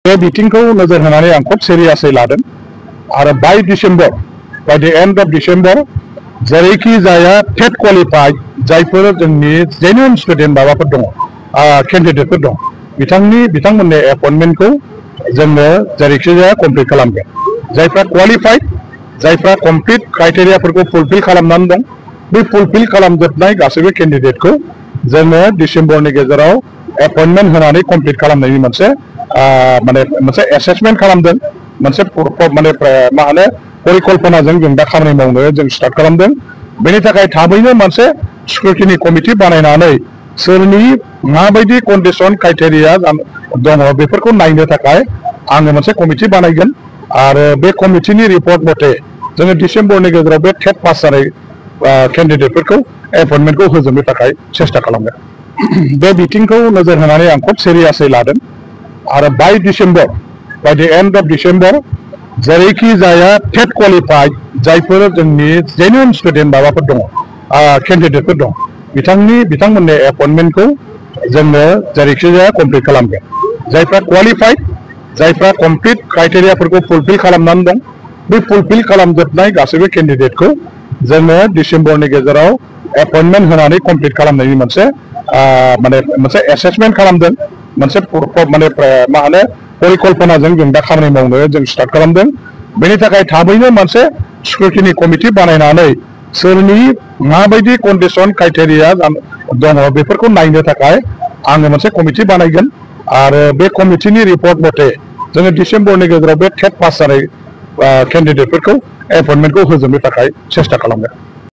बे बिथिंखौ नोजोर होनानै आं खोब सिरियासै लादों आरो बाय December by the and of December जेरैखि जाया टेट क्वालिफाइड जायफोर जोंनि जेन्युइन स्टुडेन्ट माबाफोर दङ केन्डिडेटफोर दं बिथांमोननि एपइन्टमेन्टखौ जोङो जेरैखि जाया कमप्लिट खालामगोन जायफ्रा क्वालिफाइड जायफ्रा कमप्लिट क्राइटेरियाफोरखौ फुलफिल खालामनानै दं बे फुलफिल खालामजोबनाय गासैबो केन्डिडेटखौ जोङो डिसेम्बरनि गेजेराव एपइन्टमेन्ट होनानै कमप्लिट खालामनायनि मोनसे एसेसमेन्ट खालामदों मोनसे माने मा होनो परिकल्पनाजों जों दा खामानि मावनो जों स्टार्ट खालामदों बेनि थाखाय थाबैनो मोनसे स्क्रुटिनि कमिटि बानायनानै सोरनि माबायदि कन्डिशन क्राइटेरिया दङ बेफोरखौ नायनो थाखाय आङो मोनसे कमिटि बानायगोन आरो बे कमिटिनि रिपर्ट मथे जोङो डिसेम्बरनि गेजेराव बे टेट पास जानाय केन्डिडेटफोरखौ एपइन्टमेन्टखौ होजोबनो थाखाय सेस्था खालामगोन बे बिथिंखौ नोजोर होनानै आं खोब सिरियासै लादों आरो बाय December by the and of December जेरैखि जाया टेट क्वालिफाइड जायफोर जोंनि जेन्युइन स्टुडेन्ट माबाफोर दङ केन्डिडेटफोर दं बिथांमोननि एपइन्टमेन्टखौ जोङो जेरैखि जाया कमप्लिट खालामगोन जायफ्रा क्वालिफाइड जायफ्रा कमप्लिट क्राइटेरियाफोरखौ फुलफिल खालामनानै दं बे फुलफिल खालामजोबनाय गासैबो केन्डिडेटखौ जोङो डिसेम्बरनि गेजेराव एपइन्टमेन्ट होनानै कमप्लिट खालामनायनि मोनसे एसेसमेन्ट खालामदों मोनसे माने मा होनो परिकल्पनाजों जों दा खामानि मावनो जों स्टार्ट खालामदों बेनि थाखाय थाबैनो मोनसे स्क्रुटिनि कमिटि बानायनानै सोरनि माबायदि कन्डिशन क्राइटेरिया दङ बेफोरखौ नायनो थाखाय आङो मोनसे कमिटि बानायगोन आरो बे कमिटिनि रिपर्ट मथे जोङो डिसेम्बरनि गेजेराव बे टेट पास जानाय केन्डिडेटफोरखौ एपइन्टमेन्टखौ होजोबनो थाखाय सेस्था खालामगोन